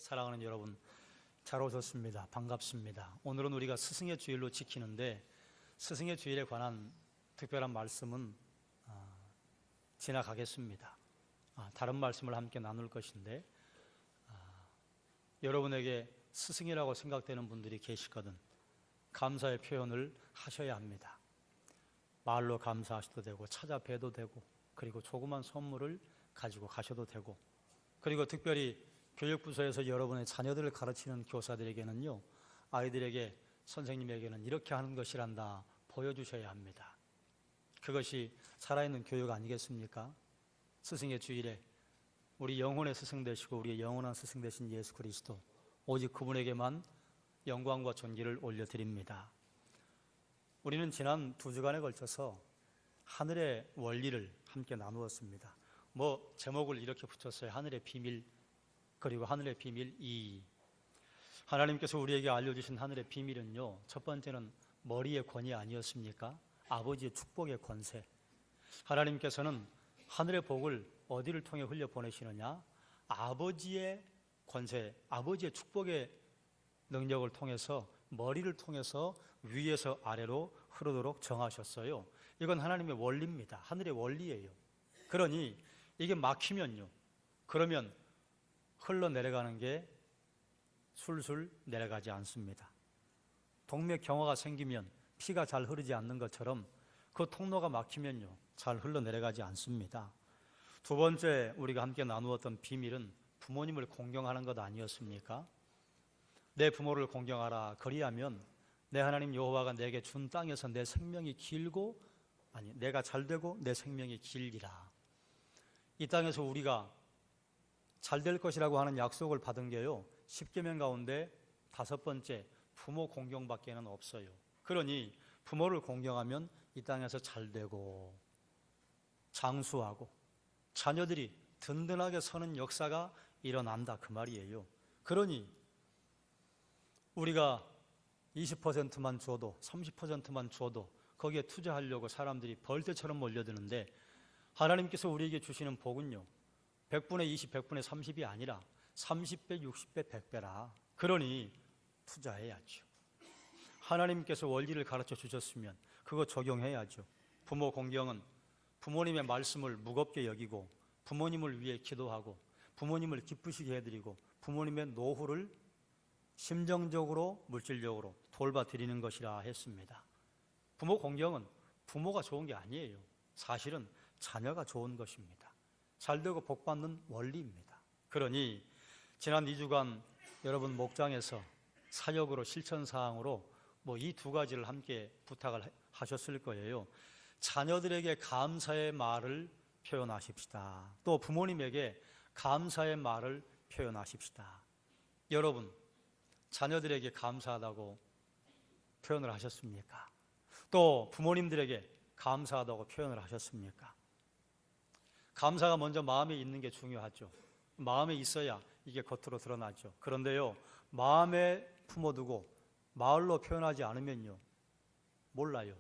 사랑하는 여러분, 잘 오셨습니다. 반갑습니다. 오늘은 우리가 스승의 주일로 지키는데 스승의 주일에 관한 특별한 말씀은 지나가겠습니다. 다른 말씀을 함께 나눌 것인데 여러분에게 스승이라고 생각되는 분들이 계시거든 감사의 표현을 하셔야 합니다. 말로 감사하셔도 되고 찾아뵈도 되고 그리고 조그만 선물을 가지고 가셔도 되고 그리고 특별히 교육부서에서 여러분의 자녀들을 가르치는 교사들에게는요, 아이들에게 선생님에게는 이렇게 하는 것이란다 보여주셔야 합니다. 그것이 살아있는 교육 아니겠습니까? 스승의 주일에 우리 영혼의 스승 되시고 우리의 영원한 스승 되신 예수 그리스도 오직 그분에게만 영광과 존귀를 올려드립니다. 우리는 지난 2주간에 걸쳐서 하늘의 원리를 함께 나누었습니다. 제목을 이렇게 붙였어요. 하늘의 비밀 그리고 하늘의 비밀 2. 하나님께서 우리에게 알려주신 하늘의 비밀은요, 첫 번째는 머리의 권위 아니었습니까? 아버지의 축복의 권세. 하나님께서는 하늘의 복을 어디를 통해 흘려보내시느냐? 아버지의 권세, 아버지의 축복의 능력을 통해서 머리를 통해서 위에서 아래로 흐르도록 정하셨어요. 이건 하나님의 원리입니다. 하늘의 원리예요. 그러니 이게 막히면요, 그러면 흘러내려가는 게 술술 내려가지 않습니다. 동맥경화가 생기면 피가 잘 흐르지 않는 것처럼 그 통로가 막히면요, 잘 흘러내려가지 않습니다. 두 번째 우리가 함께 나누었던 비밀은 부모님을 공경하는 것 아니었습니까? 내 부모를 공경하라. 그리하면 내 하나님 여호와가 내게 준 땅에서 내 생명이 길고 내가 잘되고 내 생명이 길리라. 이 땅에서 우리가 잘 될 것이라고 하는 약속을 받은 게요, 10계명 가운데 5번째 부모 공경밖에는 없어요. 그러니 부모를 공경하면 이 땅에서 잘 되고 장수하고 자녀들이 든든하게 서는 역사가 일어난다 그 말이에요. 그러니 우리가 20%만 주어도 30%만 주어도 거기에 투자하려고 사람들이 벌떼처럼 몰려드는데 하나님께서 우리에게 주시는 복은요, 100분의 20, 100분의 30이 아니라 30배, 60배, 100배라. 그러니 투자해야죠. 하나님께서 원리를 가르쳐 주셨으면 그거 적용해야죠. 부모 공경은 부모님의 말씀을 무겁게 여기고 부모님을 위해 기도하고 부모님을 기쁘시게 해드리고 부모님의 노후를 심정적으로 물질적으로 돌봐드리는 것이라 했습니다. 부모 공경은 부모가 좋은 게 아니에요. 사실은 자녀가 좋은 것입니다. 잘되고 복받는 원리입니다. 그러니 지난 2주간 여러분 목장에서 사역으로 실천사항으로 이 2가지를 함께 부탁을 하셨을 거예요. 자녀들에게 감사의 말을 표현하십시다. 또 부모님에게 감사의 말을 표현하십시다. 여러분, 자녀들에게 감사하다고 표현을 하셨습니까? 또 부모님들에게 감사하다고 표현을 하셨습니까? 감사가 먼저 마음에 있는 게 중요하죠. 마음에 있어야 이게 겉으로 드러나죠. 그런데요, 마음에 품어두고 말로 표현하지 않으면요, 몰라요.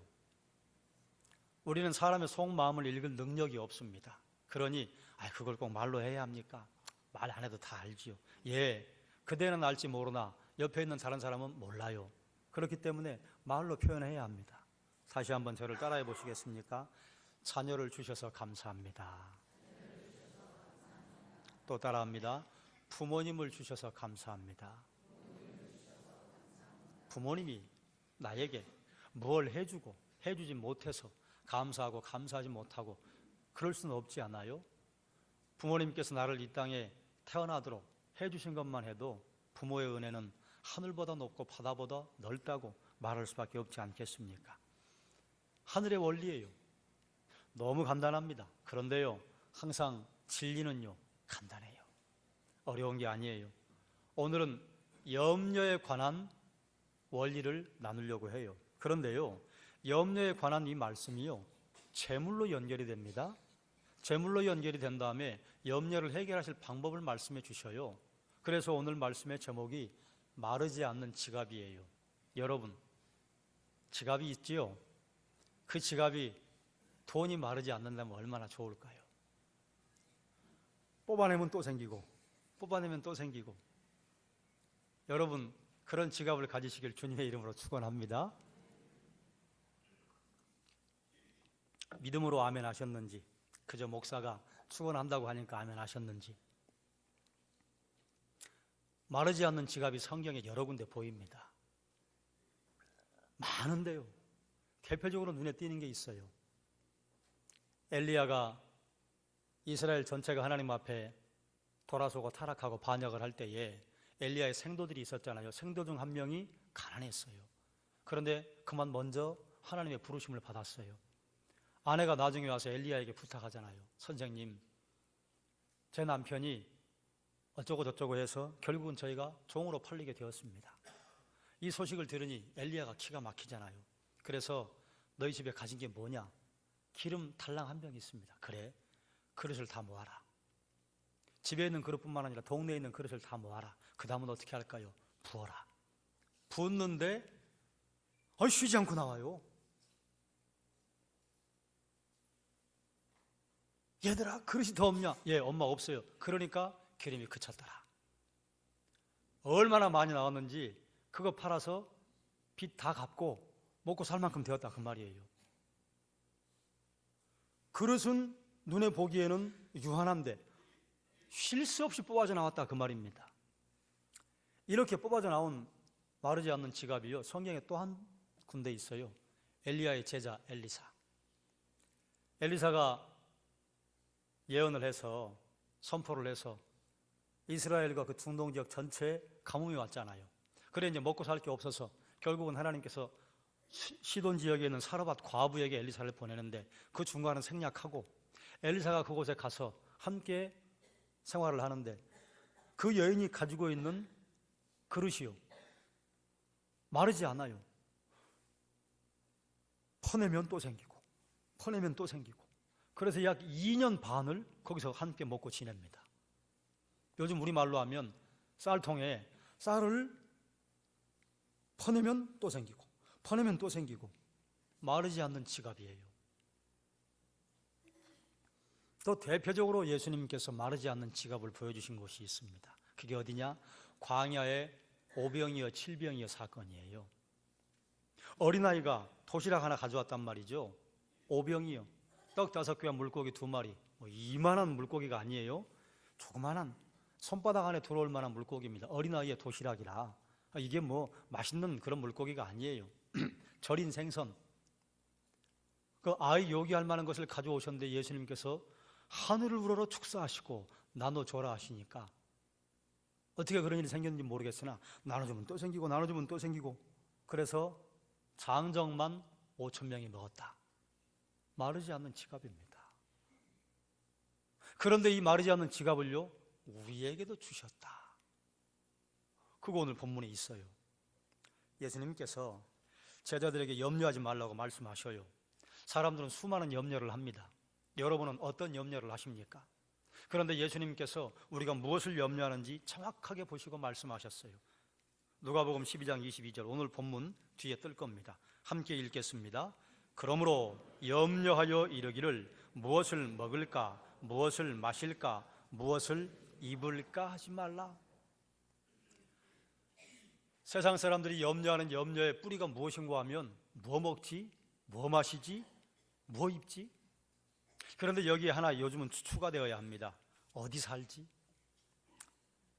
우리는 사람의 속마음을 읽을 능력이 없습니다. 그러니 그걸 꼭 말로 해야 합니까? 말 안 해도 다 알지요. 예, 그대는 알지 모르나 옆에 있는 다른 사람은 몰라요. 그렇기 때문에 말로 표현해야 합니다. 다시 한번 저를 따라해 보시겠습니까? 자녀를 주셔서 감사합니다. 또 따라합니다. 부모님을 주셔서 감사합니다. 부모님이 나에게 뭘 해주고 해주지 못해서 감사하고 감사하지 못하고 그럴 수는 없지 않아요? 부모님께서 나를 이 땅에 태어나도록 해주신 것만 해도 부모의 은혜는 하늘보다 높고 바다보다 넓다고 말할 수밖에 없지 않겠습니까? 하늘의 원리예요. 너무 간단합니다. 그런데요, 항상 진리는요, 간단해요. 어려운 게 아니에요. 오늘은 염려에 관한 원리를 나누려고 해요. 그런데요, 염려에 관한 이 말씀이요, 재물로 연결이 됩니다. 재물로 연결이 된 다음에 염려를 해결하실 방법을 말씀해 주셔요. 그래서 오늘 말씀의 제목이 마르지 않는 지갑이에요. 여러분, 지갑이 있지요? 그 지갑이 돈이 마르지 않는다면 얼마나 좋을까요? 뽑아내면 또 생기고 뽑아내면 또 생기고 여러분 그런 지갑을 가지시길 주님의 이름으로 축원합니다. 믿음으로 아멘 하셨는지, 그저 목사가 축원한다고 하니까 아멘 하셨는지. 마르지 않는 지갑이 성경에 여러 군데 보입니다. 많은데요. 대표적으로 눈에 띄는 게 있어요. 엘리야가 이스라엘 전체가 하나님 앞에 돌아서고 타락하고 반역을 할 때에 엘리야의 생도들이 있었잖아요. 생도 중 한 명이 가난했어요. 그런데 그만 먼저 하나님의 부르심을 받았어요. 아내가 나중에 와서 엘리야에게 부탁하잖아요. 선생님, 제 남편이 어쩌고 저쩌고 해서 결국은 저희가 종으로 팔리게 되었습니다. 이 소식을 들으니 엘리야가 기가 막히잖아요. 그래서 너희 집에 가진 게 뭐냐? 기름 달랑 한 병 있습니다. 그래, 그릇을 다 모아라. 집에 있는 그릇뿐만 아니라 동네에 있는 그릇을 다 모아라. 그 다음은 어떻게 할까요? 부어라. 붓는데 쉬지 않고 나와요. 얘들아, 그릇이 더 없냐? 예, 엄마 없어요. 그러니까 기름이 그쳤더라. 얼마나 많이 나왔는지 그거 팔아서 빚 다 갚고 먹고 살 만큼 되었다 그 말이에요. 그릇은 눈에 보기에는 유한한데 쉴 수 없이 뽑아져 나왔다 그 말입니다. 이렇게 뽑아져 나온 마르지 않는 지갑이요, 성경에 또 한 군데 있어요. 엘리야의 제자 엘리사. 엘리사가 예언을 해서 선포를 해서 이스라엘과 그 중동 지역 전체에 가뭄이 왔잖아요. 그래 이제 먹고 살 게 없어서 결국은 하나님께서 시돈 지역에 있는 사르밧 과부에게 엘리사를 보내는데 그 중간은 생략하고 엘리사가 그곳에 가서 함께 생활을 하는데 그 여인이 가지고 있는 그릇이요, 마르지 않아요. 퍼내면 또 생기고 퍼내면 또 생기고, 그래서 약 2년 반을 거기서 함께 먹고 지냅니다. 요즘 우리말로 하면 쌀통에 쌀을 퍼내면 또 생기고 퍼내면 또 생기고, 마르지 않는 지갑이에요. 또 대표적으로 예수님께서 마르지 않는 지갑을 보여주신 곳이 있습니다. 그게 어디냐? 광야의 오병이어 칠병이어 사건이에요. 어린아이가 도시락 하나 가져왔단 말이죠. 오병이어, 떡 5개와 물고기 2마리, 이만한 물고기가 아니에요. 조그만한 손바닥 안에 들어올 만한 물고기입니다. 어린아이의 도시락이라 이게 맛있는 그런 물고기가 아니에요. 절인 생선, 그 아이 요기할 만한 것을 가져오셨는데 예수님께서 하늘을 우러러 축사하시고 나눠줘라 하시니까 어떻게 그런 일이 생겼는지 모르겠으나 나눠주면 또 생기고 나눠주면 또 생기고, 그래서 장정만 5,000명이 먹었다. 마르지 않는 지갑입니다. 그런데 이 마르지 않는 지갑을요, 우리에게도 주셨다. 그거 오늘 본문에 있어요. 예수님께서 제자들에게 염려하지 말라고 말씀하셔요. 사람들은 수많은 염려를 합니다. 여러분은 어떤 염려를 하십니까? 그런데 예수님께서 우리가 무엇을 염려하는지 정확하게 보시고 말씀하셨어요. 누가복음 12장 22절, 오늘 본문 뒤에 뜰 겁니다. 함께 읽겠습니다. 그러므로 염려하여 이르기를 무엇을 먹을까, 무엇을 마실까, 무엇을 입을까 하지 말라. 세상 사람들이 염려하는 염려의 뿌리가 무엇인가 하면 뭐 먹지, 뭐 마시지, 뭐 입지. 그런데 여기에 하나 요즘은 추가되어야 합니다. 어디 살지?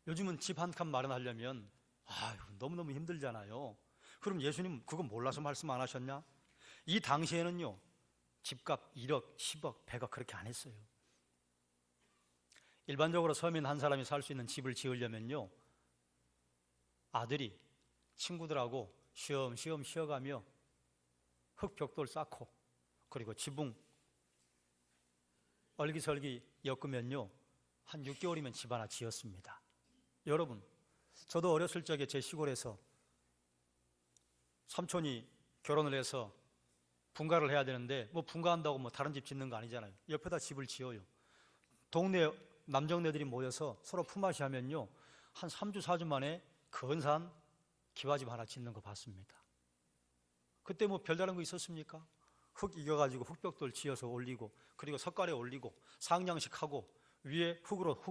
요즘은 집 한 칸 마련하려면 너무너무 힘들잖아요. 그럼 예수님 그거 몰라서 말씀 안 하셨냐? 이 당시에는요, 집값 1억, 10억, 100억 그렇게 안 했어요. 일반적으로 서민 한 사람이 살 수 있는 집을 지으려면요, 아들이 친구들하고 쉬엄쉬엄 쉬어가며 흙벽돌 쌓고 그리고 지붕 얼기설기 엮으면요, 한 6개월이면 집 하나 지었습니다. 여러분, 저도 어렸을 적에 제 시골에서 삼촌이 결혼을 해서 분가를 해야 되는데 분가한다고 다른 집 짓는 거 아니잖아요. 옆에다 집을 지어요. 동네 남정네들이 모여서 서로 품앗이 하면요, 한 3주 4주 만에 근사한 기와집 하나 짓는 거 봤습니다. 그때 별다른 거 있었습니까? 흙 이겨가지고 흙벽돌 지어서 올리고, 그리고 석가래 올리고 상냥식하고 위에 흙으로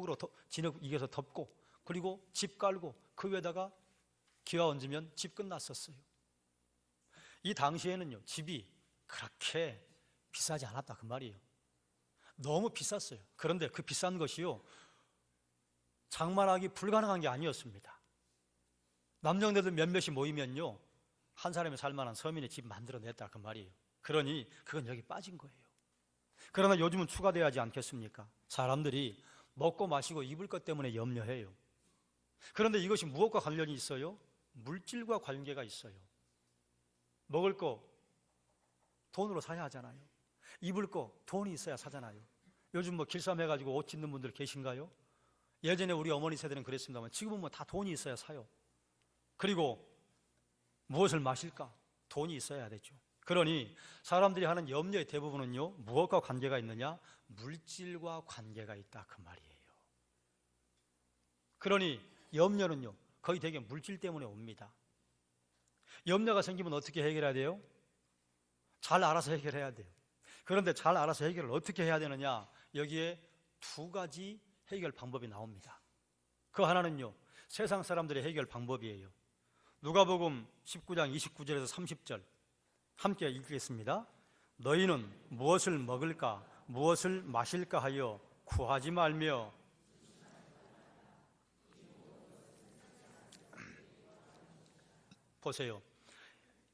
진흙 이겨서 덮고, 그리고 집 깔고 그 위에다가 기와 얹으면 집 끝났었어요. 이 당시에는요, 집이 그렇게 비싸지 않았다 그 말이에요. 너무 비쌌어요. 그런데 그 비싼 것이요, 장만하기 불가능한 게 아니었습니다. 남정네들 몇몇이 모이면요, 한 사람이 살만한 서민의 집 만들어냈다 그 말이에요. 그러니 그건 여기 빠진 거예요. 그러나 요즘은 추가돼야 하지 않겠습니까? 사람들이 먹고 마시고 입을 것 때문에 염려해요. 그런데 이것이 무엇과 관련이 있어요? 물질과 관계가 있어요. 먹을 거 돈으로 사야 하잖아요. 입을 거 돈이 있어야 사잖아요. 요즘 뭐 길쌈해가지고 옷 짓는 분들 계신가요? 예전에 우리 어머니 세대는 그랬습니다만 지금은 뭐 다 돈이 있어야 사요. 그리고 무엇을 마실까? 돈이 있어야 되죠. 그러니 사람들이 하는 염려의 대부분은요, 무엇과 관계가 있느냐? 물질과 관계가 있다 그 말이에요. 그러니 염려는요, 거의 대개 물질 때문에 옵니다. 염려가 생기면 어떻게 해결해야 돼요? 잘 알아서 해결해야 돼요. 그런데 잘 알아서 해결을 어떻게 해야 되느냐? 여기에 두 가지 해결 방법이 나옵니다. 그 하나는요, 세상 사람들의 해결 방법이에요. 누가복음 19장 29절에서 30절 함께 읽겠습니다. 너희는 무엇을 먹을까 무엇을 마실까 하여 구하지 말며. 보세요.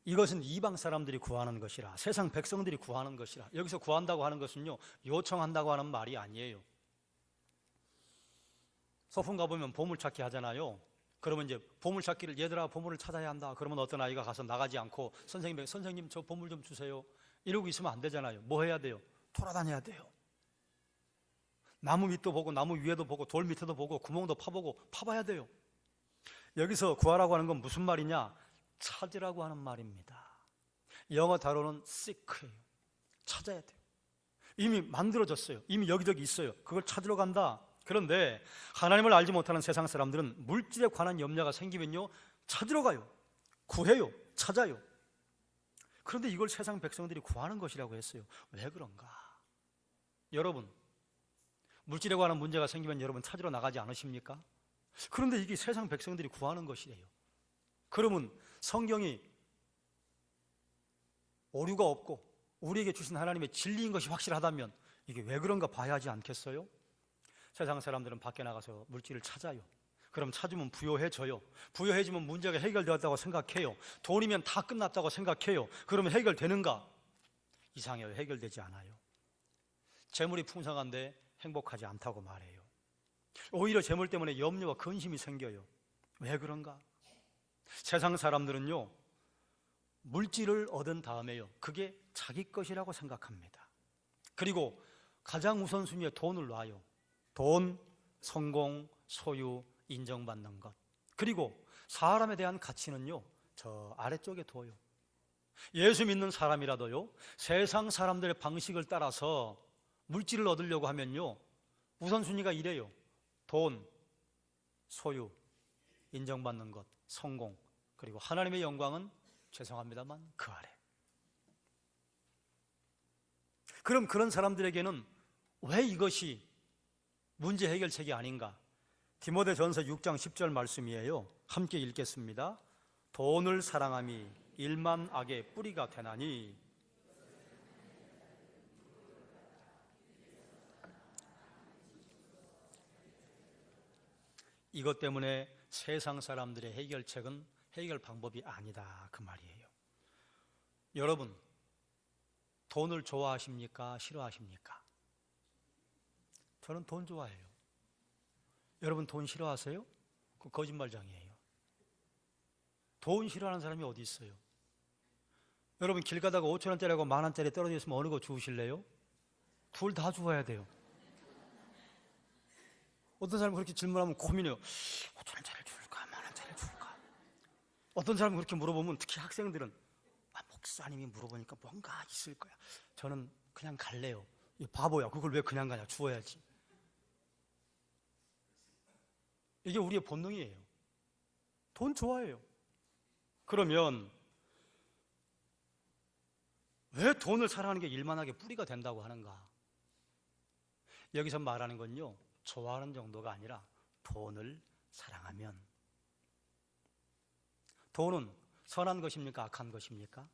이것은 이방 사람들이 구하는 것이라, 세상 백성들이 구하는 것이라. 여기서 구한다고 하는 것은요, 요청한다고 하는 말이 아니에요. 소풍 가보면 보물찾기 하잖아요. 그러면 이제 보물찾기를, 얘들아 보물을 찾아야 한다. 그러면 어떤 아이가 가서 나가지 않고 선생님 저 보물 좀 주세요. 이러고 있으면 안 되잖아요. 뭐 해야 돼요? 돌아다녀야 돼요. 나무 밑도 보고 나무 위에도 보고 돌 밑에도 보고 구멍도 파보고 파봐야 돼요. 여기서 구하라고 하는 건 무슨 말이냐? 찾으라고 하는 말입니다. 영어 단어는 seek예요. 찾아야 돼요. 이미 만들어졌어요. 이미 여기저기 있어요. 그걸 찾으러 간다. 그런데 하나님을 알지 못하는 세상 사람들은 물질에 관한 염려가 생기면요, 찾으러 가요. 구해요. 찾아요. 그런데 이걸 세상 백성들이 구하는 것이라고 했어요. 왜 그런가? 여러분, 물질에 관한 문제가 생기면 여러분 찾으러 나가지 않으십니까? 그런데 이게 세상 백성들이 구하는 것이래요. 그러면 성경이 오류가 없고 우리에게 주신 하나님의 진리인 것이 확실하다면 이게 왜 그런가 봐야 하지 않겠어요? 세상 사람들은 밖에 나가서 물질을 찾아요. 그럼 찾으면 부요해져요. 부요해지면 문제가 해결되었다고 생각해요. 돈이면 다 끝났다고 생각해요. 그러면 해결되는가? 이상해요. 해결되지 않아요. 재물이 풍성한데 행복하지 않다고 말해요. 오히려 재물 때문에 염려와 근심이 생겨요. 왜 그런가? 세상 사람들은요, 물질을 얻은 다음에요, 그게 자기 것이라고 생각합니다. 그리고 가장 우선순위에 돈을 놔요. 돈, 성공, 소유, 인정받는 것. 그리고 사람에 대한 가치는요, 저 아래쪽에 둬요. 예수 믿는 사람이라도요, 세상 사람들의 방식을 따라서 물질을 얻으려고 하면요, 우선순위가 이래요. 돈, 소유, 인정받는 것, 성공, 그리고 하나님의 영광은 죄송합니다만 그 아래. 그럼 그런 사람들에게는 왜 이것이 문제 해결책이 아닌가? 디모데전서 6장 10절 말씀이에요. 함께 읽겠습니다. 돈을 사랑함이 일만 악의 뿌리가 되나니. 이것 때문에 세상 사람들의 해결책은 해결 방법이 아니다 그 말이에요. 여러분, 돈을 좋아하십니까? 싫어하십니까? 저는 돈 좋아해요. 여러분 돈 싫어하세요? 그 거짓말장이에요. 돈 싫어하는 사람이 어디 있어요? 여러분 길 가다가 5,000원짜리하고 10,000원짜리 떨어져 있으면 어느 거 주우실래요? 둘 다 주워야 돼요. 어떤 사람은 그렇게 질문하면 고민해요. 5,000원짜리를 줄까? 10,000원짜리를 줄까? 어떤 사람은 그렇게 물어보면, 특히 학생들은 목사님이 물어보니까 뭔가 있을 거야. 저는 그냥 갈래요. 이 바보야. 그걸 왜 그냥 가냐? 주워야지. 이게 우리의 본능이에요. 돈 좋아해요. 그러면 왜 돈을 사랑하는 게 일만하게 뿌리가 된다고 하는가? 여기서 말하는 건요, 좋아하는 정도가 아니라 돈을 사랑하면, 돈은 선한 것입니까? 악한 것입니까?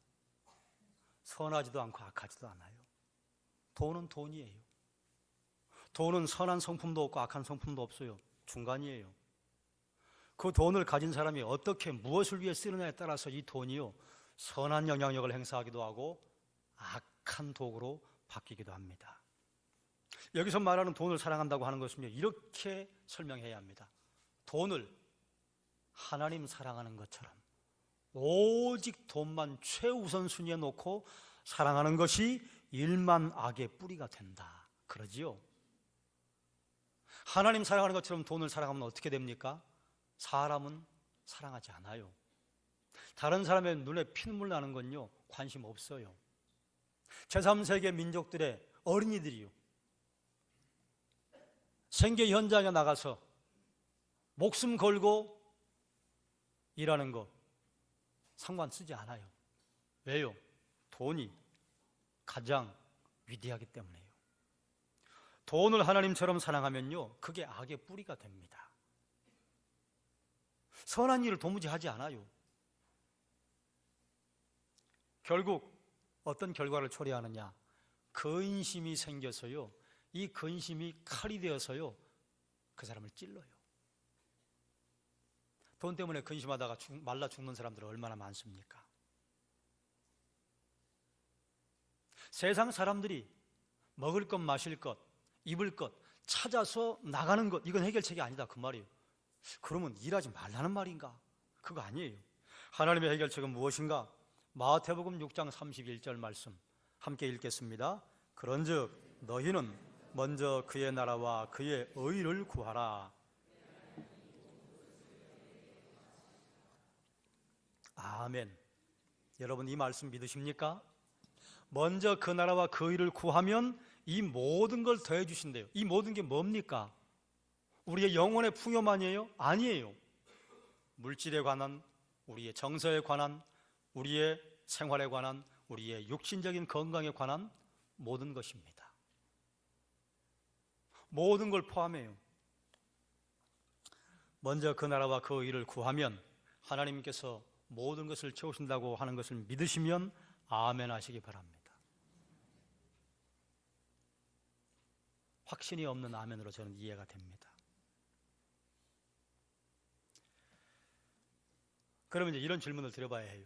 선하지도 않고 악하지도 않아요. 돈은 돈이에요. 돈은 선한 성품도 없고 악한 성품도 없어요. 중간이에요. 그 돈을 가진 사람이 어떻게 무엇을 위해 쓰느냐에 따라서 이 돈이요, 선한 영향력을 행사하기도 하고 악한 도구로 바뀌기도 합니다. 여기서 말하는 돈을 사랑한다고 하는 것은요, 이렇게 설명해야 합니다. 돈을 하나님 사랑하는 것처럼 오직 돈만 최우선순위에 놓고 사랑하는 것이 일만 악의 뿌리가 된다, 그러지요. 하나님 사랑하는 것처럼 돈을 사랑하면 어떻게 됩니까? 사람은 사랑하지 않아요. 다른 사람의 눈에 피눈물 나는 건요, 관심 없어요. 제3세계 민족들의 어린이들이요, 생계 현장에 나가서 목숨 걸고 일하는 거 상관 쓰지 않아요. 왜요? 돈이 가장 위대하기 때문에요. 돈을 하나님처럼 사랑하면요, 그게 악의 뿌리가 됩니다. 선한 일을 도무지 하지 않아요. 결국 어떤 결과를 초래하느냐? 근심이 생겨서요, 이 근심이 칼이 되어서요, 그 사람을 찔러요. 돈 때문에 근심하다가 말라 죽는 사람들은 얼마나 많습니까? 세상 사람들이 먹을 것, 마실 것, 입을 것 찾아서 나가는 것, 이건 해결책이 아니다, 그 말이에요. 그러면 일하지 말라는 말인가? 그거 아니에요. 하나님의 해결책은 무엇인가? 마태복음 6장 31절 말씀 함께 읽겠습니다. 그런즉 너희는 먼저 그의 나라와 그의 의를 구하라. 아멘. 여러분, 이 말씀 믿으십니까? 먼저 그 나라와 그 의를 구하면 이 모든 걸 더해 주신대요. 이 모든 게 뭡니까? 우리의 영혼의 풍요만이에요? 아니에요. 물질에 관한, 우리의 정서에 관한, 우리의 생활에 관한, 우리의 육신적인 건강에 관한 모든 것입니다. 모든 걸 포함해요. 먼저 그 나라와 그 의를 구하면 하나님께서 모든 것을 채우신다고 하는 것을 믿으시면 아멘 하시기 바랍니다. 확신이 없는 아멘으로 저는 이해가 됩니다. 그러면 이제 이런 질문을 드려봐야 해요.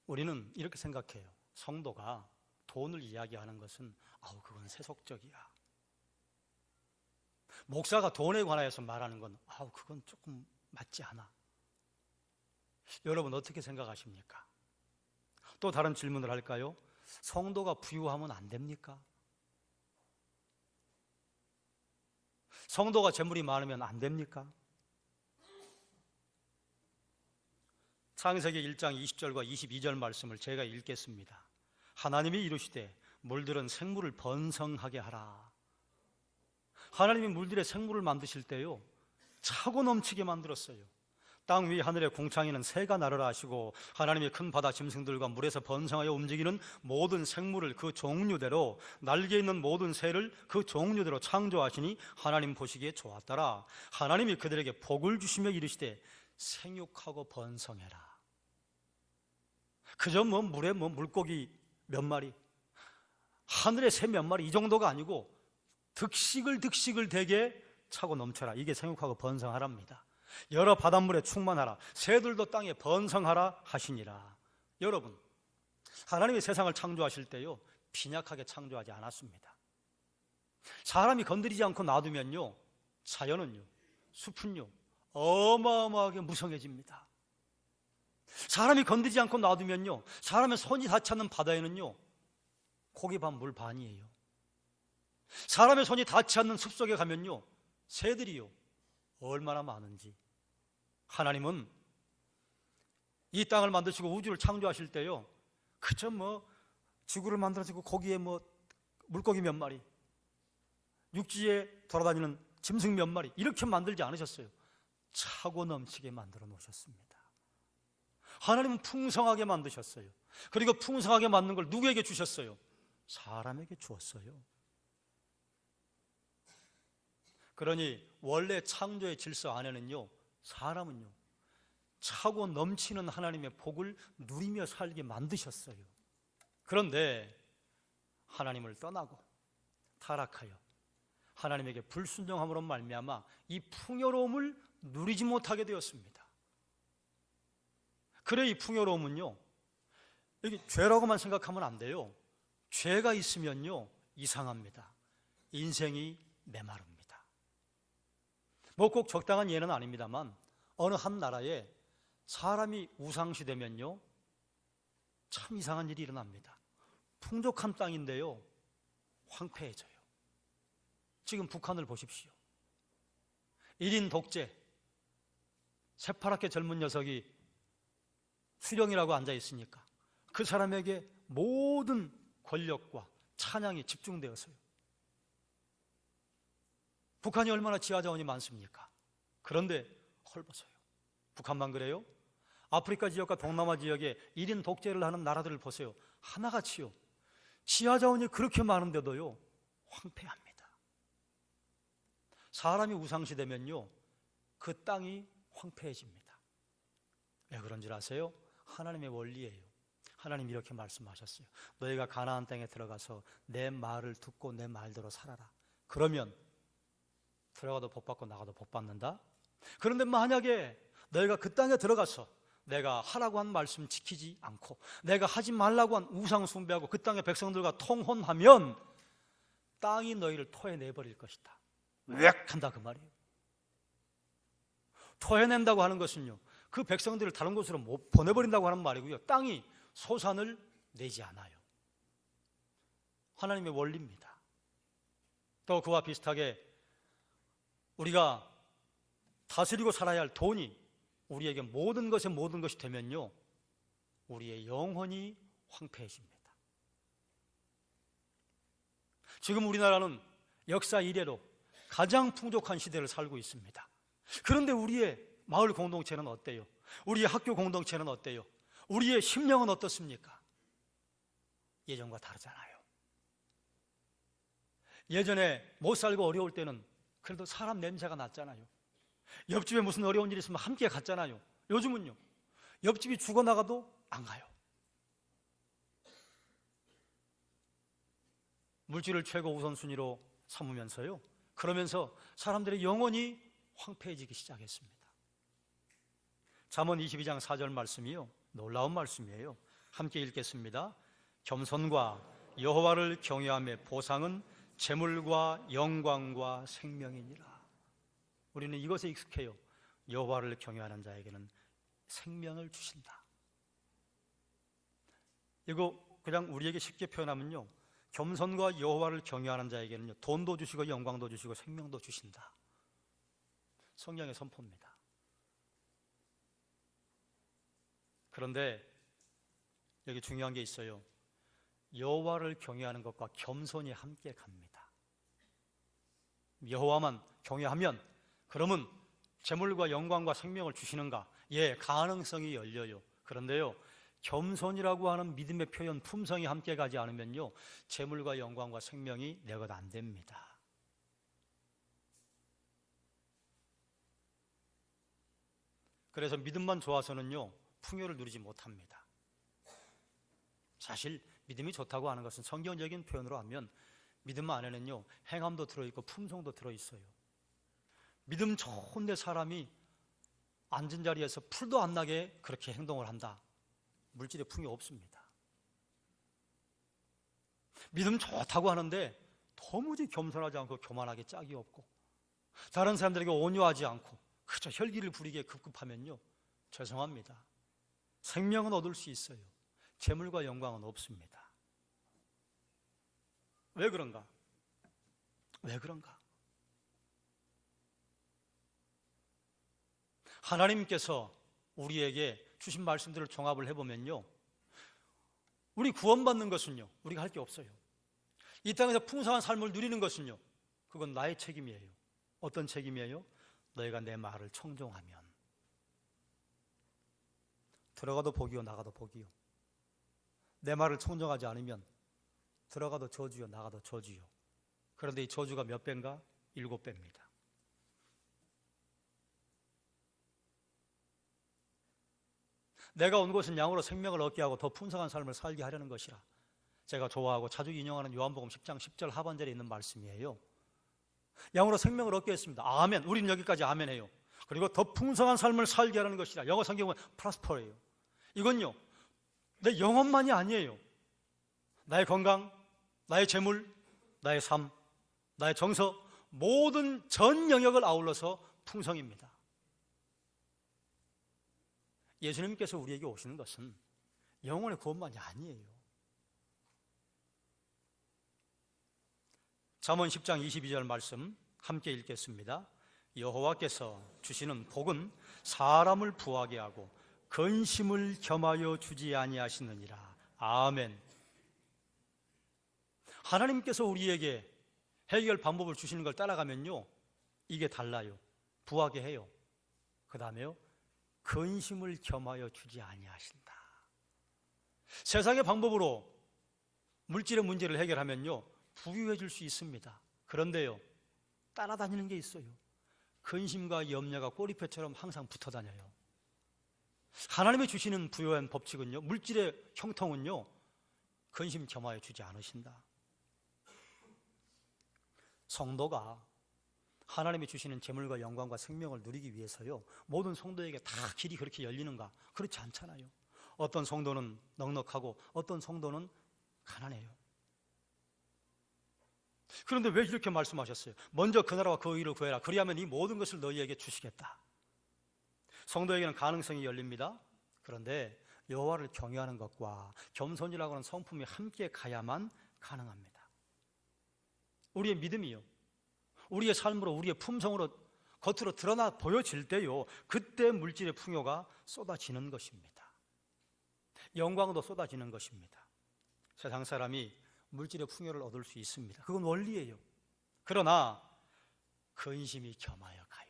우리는 이렇게 생각해요. 성도가 돈을 이야기하는 것은 그건 세속적이야. 목사가 돈에 관하여서 말하는 건 그건 조금 맞지 않아. 여러분 어떻게 생각하십니까? 또 다른 질문을 할까요? 성도가 부유하면 안 됩니까? 성도가 재물이 많으면 안 됩니까? 창세기 1장 20절과 22절 말씀을 제가 읽겠습니다. 하나님이 이르시되 물들은 생물을 번성하게 하라. 하나님이 물들의 생물을 만드실 때요, 차고 넘치게 만들었어요. 땅 위 하늘의 궁창에는 새가 나르라 하시고 하나님의 큰 바다 짐승들과 물에서 번성하여 움직이는 모든 생물을 그 종류대로, 날개 있는 모든 새를 그 종류대로 창조하시니 하나님 보시기에 좋았더라. 하나님이 그들에게 복을 주시며 이르시되 생육하고 번성해라. 그저 물에 물고기 몇 마리, 하늘의 새 몇 마리, 이 정도가 아니고 득식을 되게 차고 넘쳐라. 이게 생육하고 번성하랍니다. 여러 바닷물에 충만하라. 새들도 땅에 번성하라 하시니라. 여러분, 하나님이 세상을 창조하실 때요, 빈약하게 창조하지 않았습니다. 사람이 건드리지 않고 놔두면요, 자연은요, 숲은요, 어마어마하게 무성해집니다. 사람이 건드리지 않고 놔두면요, 사람의 손이 닿지 않는 바다에는요, 고기 반 물 반이에요. 사람의 손이 닿지 않는 숲속에 가면요, 새들이요, 얼마나 많은지. 하나님은 이 땅을 만드시고 우주를 창조하실 때요, 그저 지구를 만들어지고 거기에 물고기 몇 마리, 육지에 돌아다니는 짐승 몇 마리, 이렇게 만들지 않으셨어요. 차고 넘치게 만들어 놓으셨습니다. 하나님은 풍성하게 만드셨어요. 그리고 풍성하게 만든 걸 누구에게 주셨어요? 사람에게 주었어요. 그러니 원래 창조의 질서 안에는요, 사람은요, 차고 넘치는 하나님의 복을 누리며 살게 만드셨어요. 그런데 하나님을 떠나고 타락하여 하나님에게 불순종함으로 말미암아 이 풍요로움을 누리지 못하게 되었습니다. 그래, 이 풍요로움은요, 이게 죄라고만 생각하면 안 돼요. 죄가 있으면요, 이상합니다. 인생이 메마릅니다. 뭐 꼭 적당한 예는 아닙니다만 어느 한 나라에 사람이 우상시되면요, 참 이상한 일이 일어납니다. 풍족한 땅인데요, 황폐해져요. 지금 북한을 보십시오. 1인 독재, 새파랗게 젊은 녀석이 수령이라고 앉아있으니까 그 사람에게 모든 권력과 찬양이 집중되었어요. 북한이 얼마나 지하자원이 많습니까? 그런데 헐벗어요. 북한만 그래요? 아프리카 지역과 동남아 지역에 1인 독재를 하는 나라들을 보세요. 하나같이요, 지하자원이 그렇게 많은데도요, 황폐합니다. 사람이 우상시되면요, 그 땅이 황폐해집니다. 왜 그런 줄 아세요? 하나님의 원리예요. 하나님이 이렇게 말씀하셨어요. 너희가 가나안 땅에 들어가서 내 말을 듣고 내 말대로 살아라. 그러면 들어가도 복 받고 나가도 복 받는다. 그런데 만약에 너희가 그 땅에 들어가서 내가 하라고 한 말씀 지키지 않고 내가 하지 말라고 한 우상 숭배하고 그 땅의 백성들과 통혼하면 땅이 너희를 토해내버릴 것이다. 으악 한다, 그 말이에요. 토해낸다고 하는 것은요, 그 백성들을 다른 곳으로 못 보내버린다고 하는 말이고요, 땅이 소산을 내지 않아요. 하나님의 원리입니다. 또 그와 비슷하게 우리가 다스리고 살아야 할 돈이 우리에게 모든 것의 모든 것이 되면요, 우리의 영혼이 황폐해집니다. 지금 우리나라는 역사 이래로 가장 풍족한 시대를 살고 있습니다. 그런데 우리의 마을 공동체는 어때요? 우리의 학교 공동체는 어때요? 우리의 심령은 어떻습니까? 예전과 다르잖아요. 예전에 못 살고 어려울 때는 그래도 사람 냄새가 났잖아요. 옆집에 무슨 어려운 일이 있으면 함께 갔잖아요. 요즘은요, 옆집이 죽어나가도 안 가요. 물질을 최고 우선순위로 삼으면서요, 그러면서 사람들의 영혼이 황폐해지기 시작했습니다. 잠언 22장 4절 말씀이요, 놀라운 말씀이에요. 함께 읽겠습니다. 겸손과 여호와를 경외함의 보상은 재물과 영광과 생명이니라. 우리는 이것에 익숙해요. 여호와를 경외하는 자에게는 생명을 주신다. 이거 그냥 우리에게 쉽게 표현하면요, 겸손과 여호와를 경외하는 자에게는요, 돈도 주시고 영광도 주시고 생명도 주신다. 성경의 선포입니다. 그런데 여기 중요한 게 있어요. 여호와를 경외하는 것과 겸손이 함께 갑니다. 여호와만 경외하면 그러면 재물과 영광과 생명을 주시는가? 예, 가능성이 열려요. 그런데요, 겸손이라고 하는 믿음의 표현, 품성이 함께 가지 않으면요, 재물과 영광과 생명이 내 것 안 됩니다. 그래서 믿음만 좋아서는요, 풍요를 누리지 못합니다. 사실 믿음이 좋다고 하는 것은 성경적인 표현으로 하면 믿음 안에는요, 행함도 들어있고 품성도 들어있어요. 믿음 좋은데 사람이 앉은 자리에서 풀도 안 나게 그렇게 행동을 한다. 물질의 풍요 없습니다. 믿음 좋다고 하는데 도무지 겸손하지 않고 교만하게 짝이 없고 다른 사람들에게 온유하지 않고 그저 혈기를 부리게 급급하면요, 죄송합니다. 생명은 얻을 수 있어요. 재물과 영광은 없습니다. 왜 그런가? 왜 그런가? 하나님께서 우리에게 주신 말씀들을 종합을 해보면요, 우리 구원받는 것은요, 우리가 할 게 없어요. 이 땅에서 풍성한 삶을 누리는 것은요, 그건 나의 책임이에요. 어떤 책임이에요? 너희가 내 말을 청종하면. 들어가도 복이요 나가도 복이요. 내 말을 청종하지 않으면 들어가도 저주요 나가도 저주요. 그런데 이 저주가 몇 배인가? 7배입니다. 내가 온 것은 양으로 생명을 얻게 하고 더 풍성한 삶을 살게 하려는 것이라. 제가 좋아하고 자주 인용하는 요한복음 10장 10절 하반절에 있는 말씀이에요. 양으로 생명을 얻게 했습니다. 아멘. 우리는 여기까지 아멘 해요. 그리고 더 풍성한 삶을 살게 하는 것이라. 영어 성경은 prosper예요. 이건요, 내 영혼만이 아니에요. 나의 건강, 나의 재물, 나의 삶, 나의 정서, 모든 전 영역을 아울러서 풍성입니다. 예수님께서 우리에게 오시는 것은 영혼의 구원만이 아니에요. 잠언 10장 22절 말씀 함께 읽겠습니다. 여호와께서 주시는 복은 사람을 부하게 하고 근심을 겸하여 주지 아니하시느니라. 아멘. 하나님께서 우리에게 해결 방법을 주시는 걸 따라가면요, 이게 달라요. 부하게 해요. 그 다음에요, 근심을 겸하여 주지 아니하신다. 세상의 방법으로 물질의 문제를 해결하면요, 부유해질 수 있습니다. 그런데요, 따라다니는 게 있어요. 근심과 염려가 꼬리표처럼 항상 붙어 다녀요. 하나님이 주시는 부유한 법칙은요, 물질의 형통은요, 근심 겸하여 주지 않으신다. 성도가 하나님이 주시는 재물과 영광과 생명을 누리기 위해서요, 모든 성도에게 다 길이 그렇게 열리는가? 그렇지 않잖아요. 어떤 성도는 넉넉하고 어떤 성도는 가난해요. 그런데 왜 이렇게 말씀하셨어요? 먼저 그 나라와 그 의를 구해라. 그리하면 이 모든 것을 너희에게 주시겠다. 성도에게는 가능성이 열립니다. 그런데 여호와를 경외하는 것과 겸손이라고 하는 성품이 함께 가야만 가능합니다. 우리의 믿음이요, 우리의 삶으로, 우리의 품성으로 겉으로 드러나 보여질 때요, 그때 물질의 풍요가 쏟아지는 것입니다. 영광도 쏟아지는 것입니다. 세상 사람이 물질의 풍요를 얻을 수 있습니다. 그건 원리예요. 그러나 근심이 겸하여 가요.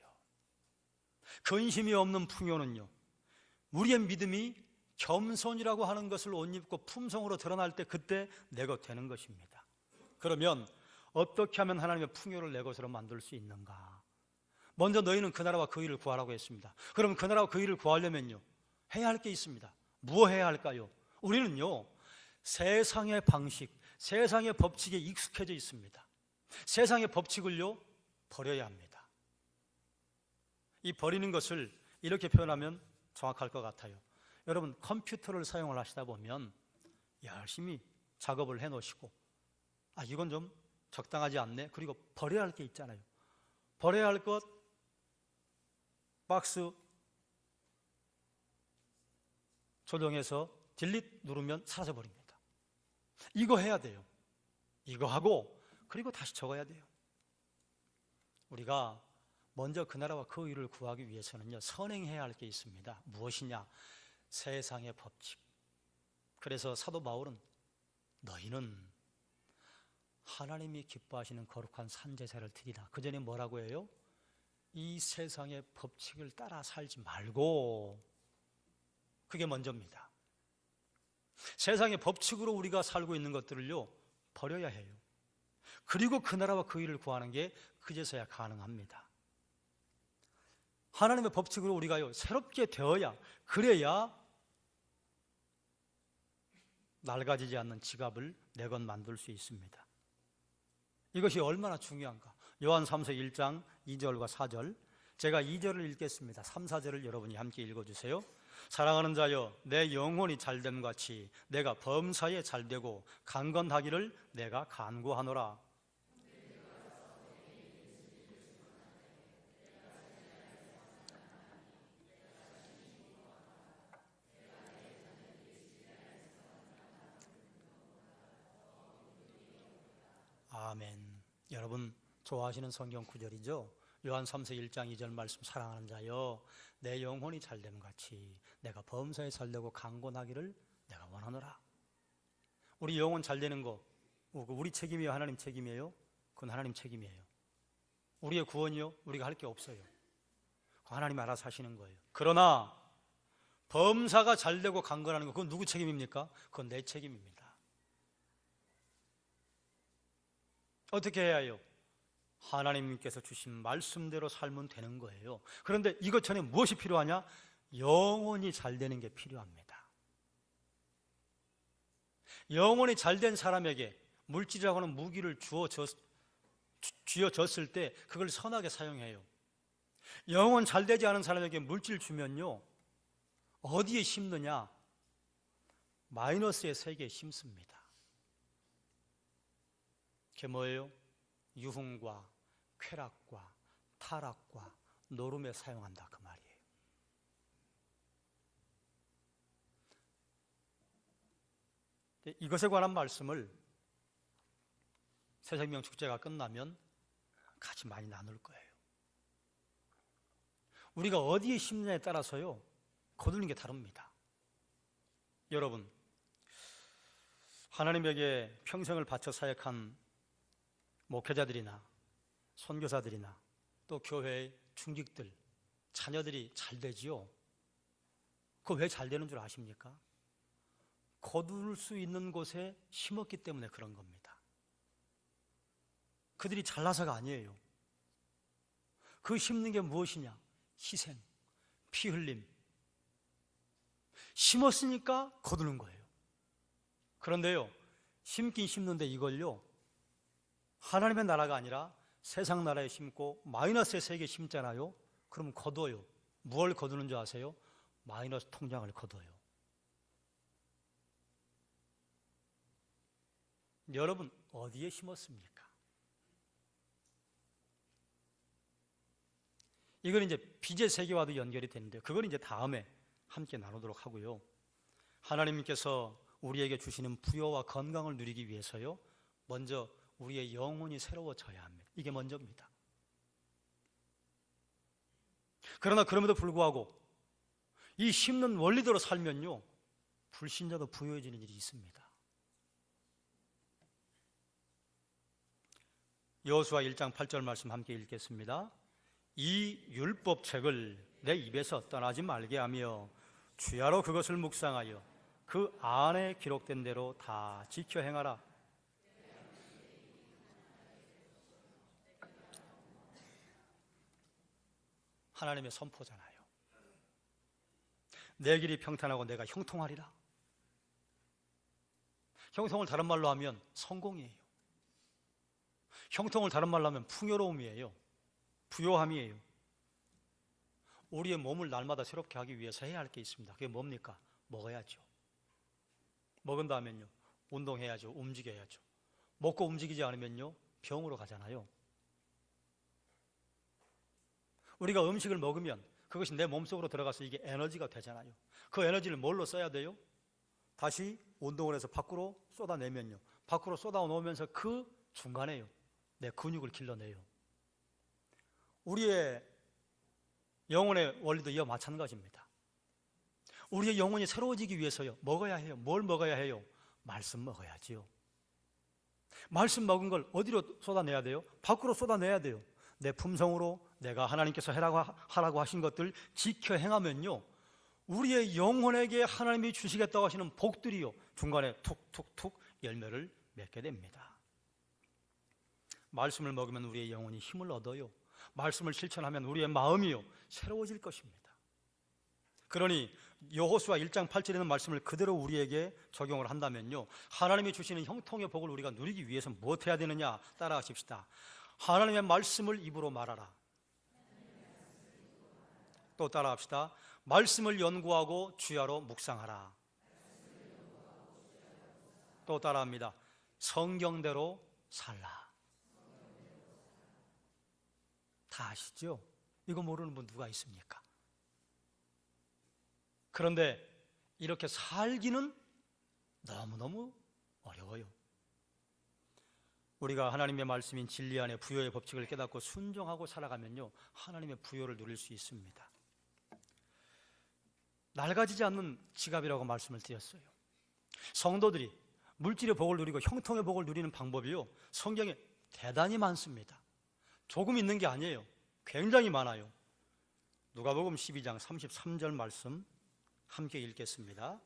근심이 없는 풍요는요, 우리의 믿음이 겸손이라고 하는 것을 옷 입고 품성으로 드러날 때 그때 내 것 되는 것입니다. 그러면 어떻게 하면 하나님의 풍요를 내 것으로 만들 수 있는가? 먼저 너희는 그 나라와 그 일을 구하라고 했습니다. 그럼 그 나라와 그 일을 구하려면요, 해야 할 게 있습니다. 무엇 해야 할까요? 우리는요, 세상의 방식, 세상의 법칙에 익숙해져 있습니다. 세상의 법칙을요, 버려야 합니다. 이 버리는 것을 이렇게 표현하면 정확할 것 같아요. 여러분, 컴퓨터를 사용을 하시다 보면 열심히 작업을 해 놓으시고, 이건 좀 적당하지 않네. 그리고 버려야 할 게 있잖아요. 버려야 할 것 박스 조정해서 딜릿 누르면 사라져 버립니다. 이거 해야 돼요. 이거 하고 그리고 다시 적어야 돼요. 우리가 먼저 그 나라와 그 의를 구하기 위해서는요, 선행해야 할 게 있습니다. 무엇이냐? 세상의 법칙. 그래서 사도 바울은 너희는 하나님이 기뻐하시는 거룩한 산제사를 드리라. 그 전에 뭐라고 해요? 이 세상의 법칙을 따라 살지 말고. 그게 먼저입니다. 세상의 법칙으로 우리가 살고 있는 것들을요, 버려야 해요. 그리고 그 나라와 그 일을 구하는 게 그제서야 가능합니다. 하나님의 법칙으로 우리가요, 새롭게 되어야, 그래야 낡아지지 않는 지갑을 내 것 만들 수 있습니다. 이것이 얼마나 중요한가? 요한 3서 1장 2절과 4절, 제가 2절을 읽겠습니다. 3, 4절을 여러분이 함께 읽어주세요. 사랑하는 자여, 내 영혼이 잘됨 같이 내가 범사에 잘되고 강건하기를 내가 간구하노라. 아멘. 여러분 좋아하시는 성경 구절이죠? 요한 3서 1장 2절 말씀, 사랑하는 자여, 내 영혼이 잘됨 같이 내가 범사에 잘되고 강건하기를 내가 원하노라. 우리 영혼 잘되는 거 우리 책임이에요? 하나님 책임이에요? 그건 하나님 책임이에요. 우리의 구원이요? 우리가 할 게 없어요. 하나님 알아서 하시는 거예요. 그러나 범사가 잘되고 강건하는 거, 그건 누구 책임입니까? 그건 내 책임입니다. 어떻게 해야 해요? 하나님께서 주신 말씀대로 살면 되는 거예요. 그런데 이것 전에 무엇이 필요하냐? 영혼이 잘 되는 게 필요합니다. 영혼이 잘 된 사람에게 물질이라고 하는 무기를 쥐어줬을 때 그걸 선하게 사용해요. 영혼 잘 되지 않은 사람에게 물질 주면요, 어디에 심느냐? 마이너스의 세계에 심습니다. 그게 뭐예요? 유흥과 쾌락과 타락과 노름에 사용한다, 그 말이에요. 이것에 관한 말씀을 새생명 축제가 끝나면 같이 많이 나눌 거예요. 우리가 어디에 심느냐에 따라서요, 거두는 게 다릅니다. 여러분, 하나님에게 평생을 바쳐 사역한 목회자들이나 선교사들이나 또 교회의 중직들, 자녀들이 잘 되지요? 그거 왜 잘 되는 줄 아십니까? 거둘 수 있는 곳에 심었기 때문에 그런 겁니다. 그들이 잘나서가 아니에요. 그 심는 게 무엇이냐? 희생, 피 흘림. 심었으니까 거두는 거예요. 그런데요, 심긴 심는데 이걸요, 하나님의 나라가 아니라 세상 나라에 심고 마이너스의 세계에 심잖아요. 그럼 거둬요. 무엇을 거두는 줄 아세요? 마이너스 통장을 거둬요. 여러분, 어디에 심었습니까? 이건 이제 빚의 세계와도 연결이 되는데요, 그건 이제 다음에 함께 나누도록 하고요. 하나님께서 우리에게 주시는 부여와 건강을 누리기 위해서요, 먼저 우리의 영혼이 새로워져야 합니다. 이게 먼저입니다. 그러나 그럼에도 불구하고 이 심는 원리대로 살면요, 불신자도 부유해지는 일이 있습니다. 여호수아 1장 8절 말씀 함께 읽겠습니다. 이 율법책을 내 입에서 떠나지 말게 하며 주야로 그것을 묵상하여 그 안에 기록된 대로 다 지켜 행하라. 하나님의 선포잖아요. 내 길이 평탄하고 내가 형통하리라. 형통을 다른 말로 하면 성공이에요. 형통을 다른 말로 하면 풍요로움이에요. 부요함이에요. 우리의 몸을 날마다 새롭게 하기 위해서 해야 할 게 있습니다. 그게 뭡니까? 먹어야죠. 먹은 다음엔요, 운동해야죠. 움직여야죠. 먹고 움직이지 않으면요, 병으로 가잖아요. 우리가 음식을 먹으면 그것이 내 몸속으로 들어가서 이게 에너지가 되잖아요. 그 에너지를 뭘로 써야 돼요? 다시 운동을 해서 밖으로 쏟아내면요, 밖으로 쏟아놓으면서 그 중간에요, 내 근육을 길러내요. 우리의 영혼의 원리도 이와 마찬가지입니다. 우리의 영혼이 새로워지기 위해서요, 먹어야 해요. 뭘 먹어야 해요? 말씀 먹어야지요. 말씀 먹은 걸 어디로 쏟아내야 돼요? 밖으로 쏟아내야 돼요. 내 품성으로 내가 하나님께서 하라고 하신 것들 지켜 행하면요, 우리의 영혼에게 하나님이 주시겠다고 하시는 복들이요, 중간에 툭툭툭 열매를 맺게 됩니다. 말씀을 먹으면 우리의 영혼이 힘을 얻어요. 말씀을 실천하면 우리의 마음이요, 새로워질 것입니다. 그러니 여호수아 1장 8절에 있는 말씀을 그대로 우리에게 적용을 한다면요, 하나님이 주시는 형통의 복을 우리가 누리기 위해서 무엇해야 되느냐? 따라하십시다. 하나님의 말씀을 입으로 말하라. 또 따라합시다. 말씀을 연구하고 주야로 묵상하라. 또 따라합니다. 성경대로 살라. 다 아시죠? 이거 모르는 분 누가 있습니까? 그런데 이렇게 살기는 너무너무 어려워요. 우리가 하나님의 말씀인 진리 안에 부요의 법칙을 깨닫고 순종하고 살아가면요, 하나님의 부요를 누릴 수 있습니다. 낡아지지 않는 지갑이라고 말씀을 드렸어요. 성도들이 물질의 복을 누리고 형통의 복을 누리는 방법이요, 성경에 대단히 많습니다. 조금 있는 게 아니에요. 굉장히 많아요. 누가복음 12장 33절 말씀 함께 읽겠습니다.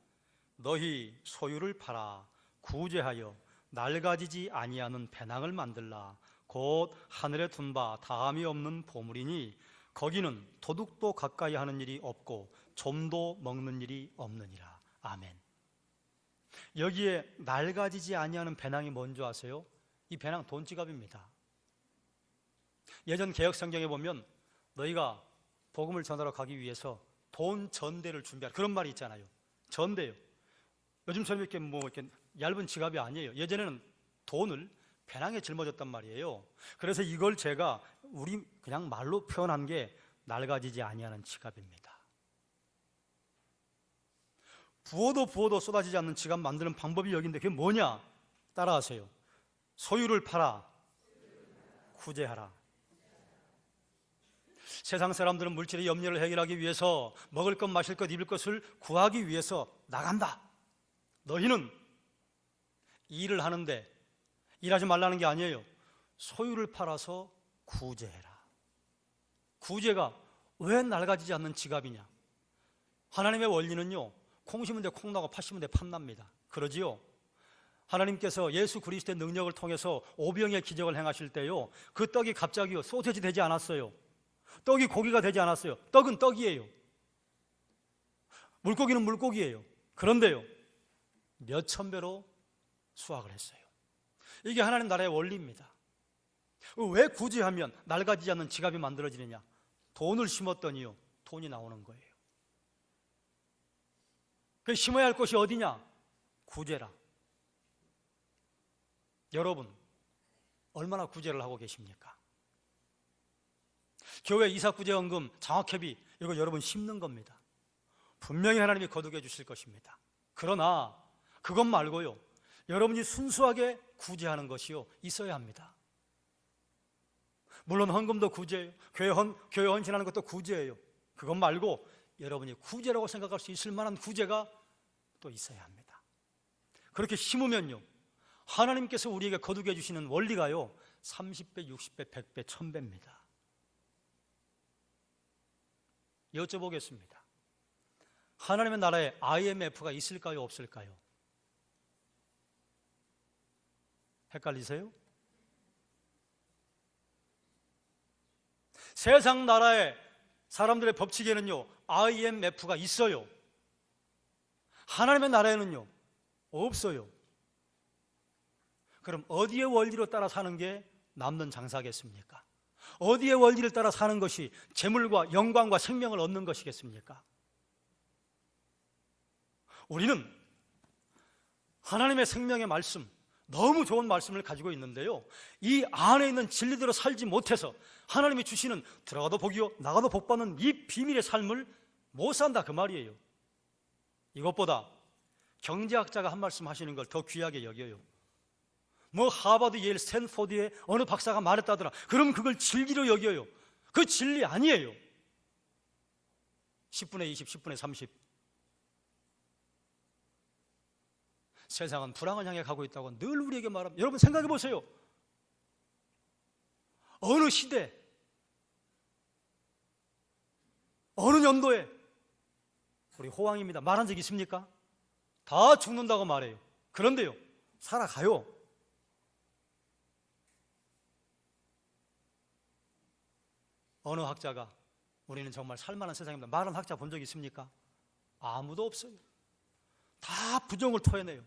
너희 소유를 팔아 구제하여 낡아지지 아니하는 배낭을 만들라. 곧 하늘에 둔 바 다함이 없는 보물이니 거기는 도둑도 가까이 하는 일이 없고 좀도 먹는 일이 없느니라. 아멘. 여기에 낡아지지 아니하는 배낭이 뭔지 아세요? 이 배낭 돈지갑입니다. 예전 개역성경에 보면 너희가 복음을 전하러 가기 위해서 돈 전대를 준비하라, 그런 말이 있잖아요. 전대요. 요즘처럼 이렇게 얇은 지갑이 아니에요. 예전에는 돈을 배낭에 짊어졌단 말이에요. 그래서 이걸 제가 우리 그냥 말로 표현한 게 낡아지지 아니하는 지갑입니다. 부어도 쏟아지지 않는 지갑 만드는 방법이 여기인데 그게 뭐냐? 따라하세요. 소유를 팔아 구제하라. 세상 사람들은 물질의 염려를 해결하기 위해서 먹을 것, 마실 것, 입을 것을 구하기 위해서 나간다. 너희는 일을 하는데 일하지 말라는 게 아니에요. 소유를 팔아서 구제해라. 구제가 왜 낡아지지 않는 지갑이냐? 하나님의 원리는요, 콩 심은 데 콩 나고 팥 심은 데 팥 납니다. 그러지요? 하나님께서 예수 그리스도의 능력을 통해서 오병의 기적을 행하실 때요, 그 떡이 갑자기요 소세지 되지 않았어요. 떡이 고기가 되지 않았어요. 떡은 떡이에요. 물고기는 물고기예요. 그런데요, 몇천 배로 수확을 했어요. 이게 하나님 나라의 원리입니다. 왜 구제하면 낡아지지 않는 지갑이 만들어지느냐? 돈을 심었더니요, 돈이 나오는 거예요. 그 심어야 할 곳이 어디냐? 구제라. 여러분, 얼마나 구제를 하고 계십니까? 교회 이사구제헌금 장학회비, 이거 여러분 심는 겁니다. 분명히 하나님이 거두게 주실 것입니다. 그러나 그것 말고요, 여러분이 순수하게 구제하는 것이요 있어야 합니다. 물론 헌금도 구제예요. 교회 헌신하는 것도 구제예요. 그것 말고 여러분이 구제라고 생각할 수 있을 만한 구제가 또 있어야 합니다. 그렇게 심으면요, 하나님께서 우리에게 거두게 해주시는 원리가요 30배, 60배, 100배, 1000배입니다. 여쭤보겠습니다. 하나님의 나라에 IMF가 있을까요, 없을까요? 헷갈리세요? 세상 나라의 사람들의 법칙에는요 IMF가 있어요. 하나님의 나라에는요 없어요. 그럼 어디의 원리로 따라 사는 게 남는 장사겠습니까? 어디의 원리를 따라 사는 것이 재물과 영광과 생명을 얻는 것이겠습니까? 우리는 하나님의 생명의 말씀, 너무 좋은 말씀을 가지고 있는데요, 이 안에 있는 진리대로 살지 못해서 하나님이 주시는 들어가도 복이요 나가도 복받는 이 비밀의 삶을 못 산다, 그 말이에요. 이것보다 경제학자가 한 말씀 하시는 걸 더 귀하게 여겨요. 뭐 하버드, 예일, 스탠포드의 어느 박사가 말했다더라. 그럼 그걸 진리로 여겨요. 그 진리 아니에요. 10분의 20, 10분의 30. 세상은 불황을 향해 가고 있다고 늘 우리에게 말합니다. 여러분 생각해 보세요. 어느 시대, 어느 연도에, 우리 호황입니다. 말한 적 있습니까? 다 죽는다고 말해요. 그런데요, 살아가요. 어느 학자가 우리는 정말 살만한 세상입니다, 말한 학자 본 적 있습니까? 아무도 없어요. 다 부정을 토해내요.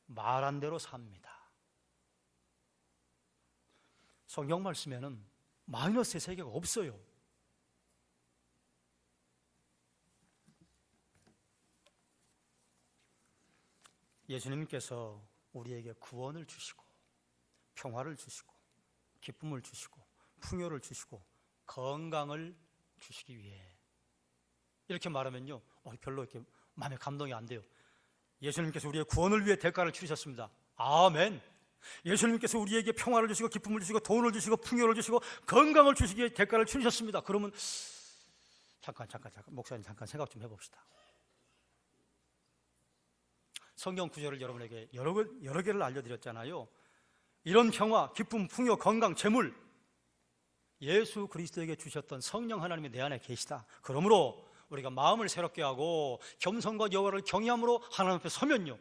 말한 대로 삽니다. 성경 말씀에는 마이너스의 세계가 없어요. 예수님께서 우리에게 구원을 주시고 평화를 주시고 기쁨을 주시고 풍요를 주시고 건강을 주시기 위해, 이렇게 말하면요 별로 이렇게 마음에 감동이 안 돼요. 예수님께서 우리의 구원을 위해 대가를 치르셨습니다. 아멘. 예수님께서 우리에게 평화를 주시고 기쁨을 주시고 돈을 주시고 풍요를 주시고 건강을 주시기 위해 대가를 치르셨습니다. 그러면 잠깐 목사님 잠깐 생각 좀 해봅시다. 성경 구절을 여러분에게 여러 개를 알려드렸잖아요. 이런 평화, 기쁨, 풍요, 건강, 재물, 예수 그리스도에게 주셨던 성령 하나님이 내 안에 계시다. 그러므로 우리가 마음을 새롭게 하고 겸손과 여호와를 경외함으로 하나님 앞에 서면요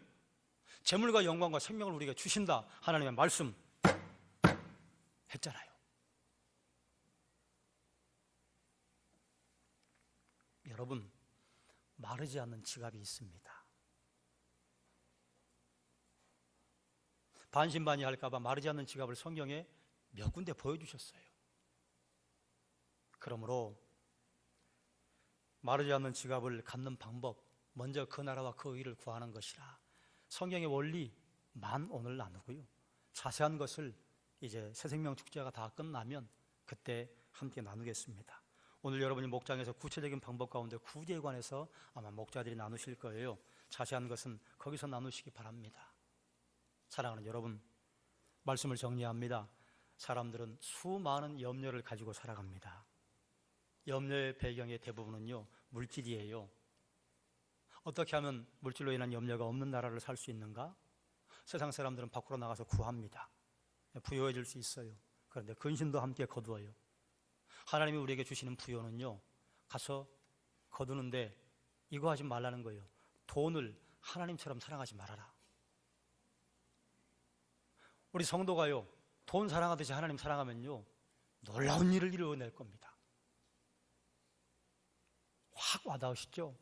재물과 영광과 생명을 우리에게 주신다, 하나님의 말씀 했잖아요. 여러분, 마르지 않는 지갑이 있습니다. 반신반의할까 봐 마르지 않는 지갑을 성경에 몇 군데 보여주셨어요. 그러므로 마르지 않는 지갑을 갖는 방법, 먼저 그 나라와 그 의를 구하는 것이라 성경의 원리만 오늘 나누고요. 자세한 것을 이제 새생명 축제가 다 끝나면 그때 함께 나누겠습니다. 오늘 여러분이 목장에서 구체적인 방법 가운데 구제에 관해서 아마 목자들이 나누실 거예요. 자세한 것은 거기서 나누시기 바랍니다. 사랑하는 여러분, 말씀을 정리합니다. 사람들은 수많은 염려를 가지고 살아갑니다. 염려의 배경의 대부분은요, 물질이에요. 어떻게 하면 물질로 인한 염려가 없는 나라를 살 수 있는가? 세상 사람들은 밖으로 나가서 구합니다. 부여해질 수 있어요. 그런데 근심도 함께 거두어요. 하나님이 우리에게 주시는 부여는요, 가서 거두는데 이거 하지 말라는 거예요. 돈을 하나님처럼 사랑하지 말아라. 우리 성도가요, 돈 사랑하듯이 하나님 사랑하면요, 놀라운 일을 이루어낼 겁니다. 확 와닿으시죠?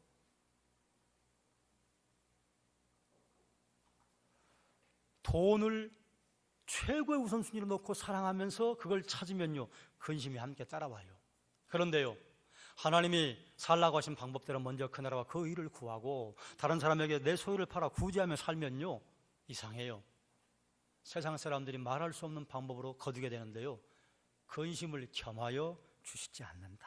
돈을 최고의 우선순위로 놓고 사랑하면서 그걸 찾으면요, 근심이 함께 따라와요. 그런데요, 하나님이 살라고 하신 방법대로 먼저 그 나라와 그 의를 구하고 다른 사람에게 내 소유를 팔아 구제하며 살면요, 이상해요. 세상 사람들이 말할 수 없는 방법으로 거두게 되는데요, 근심을 겸하여 주시지 않는다.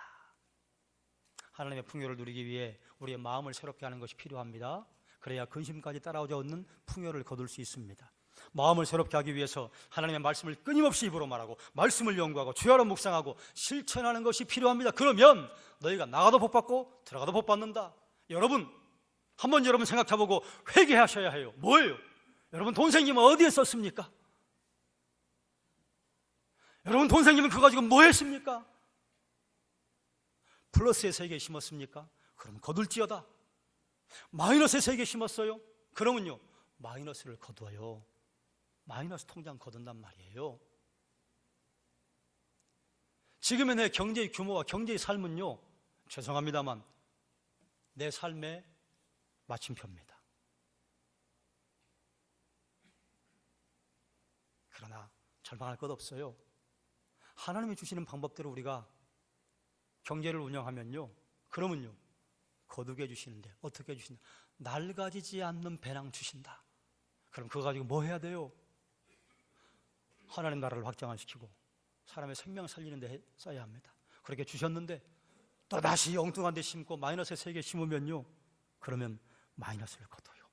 하나님의 풍요를 누리기 위해 우리의 마음을 새롭게 하는 것이 필요합니다. 그래야 근심까지 따라오지 않는 풍요를 거둘 수 있습니다. 마음을 새롭게 하기 위해서 하나님의 말씀을 끊임없이 입으로 말하고 말씀을 연구하고 주야로 묵상하고 실천하는 것이 필요합니다. 그러면 너희가 나가도 복 받고 들어가도 복 받는다. 여러분, 한번 여러분 생각해보고 회개하셔야 해요. 뭐예요? 여러분, 돈 생기면 어디에 썼습니까? 여러분, 돈 생기면 그거 가지고 뭐 했습니까? 플러스의 세계에 심었습니까? 그럼 거둘지어다. 마이너스의 세계에 심었어요? 그러면요, 마이너스를 거두어요. 마이너스 통장 거둔단 말이에요. 지금의 내 경제의 규모와 경제의 삶은요, 죄송합니다만 내 삶의 마침표입니다. 그러나 절망할 것 없어요. 하나님이 주시는 방법대로 우리가 경제를 운영하면요, 그러면요, 거두게 해주시는데 어떻게 해주신다? 낡아지지 않는 배낭 주신다. 그럼 그거 가지고 뭐 해야 돼요? 하나님 나라를 확장시키고 사람의 생명 살리는 데 써야 합니다. 그렇게 주셨는데 또다시 엉뚱한 데 심고 마이너스의 세계에 심으면요, 그러면 마이너스를 거둬요.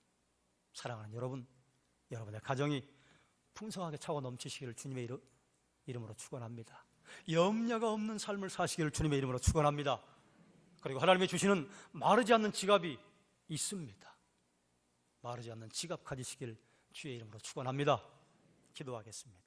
사랑하는 여러분, 여러분의 가정이 풍성하게 차고 넘치시기를 주님의 이름으로 축원합니다. 염려가 없는 삶을 사시기를 주님의 이름으로 축원합니다. 그리고 하나님이 주시는 마르지 않는 지갑이 있습니다. 마르지 않는 지갑 가지시길 주의 이름으로 축원합니다. 기도하겠습니다.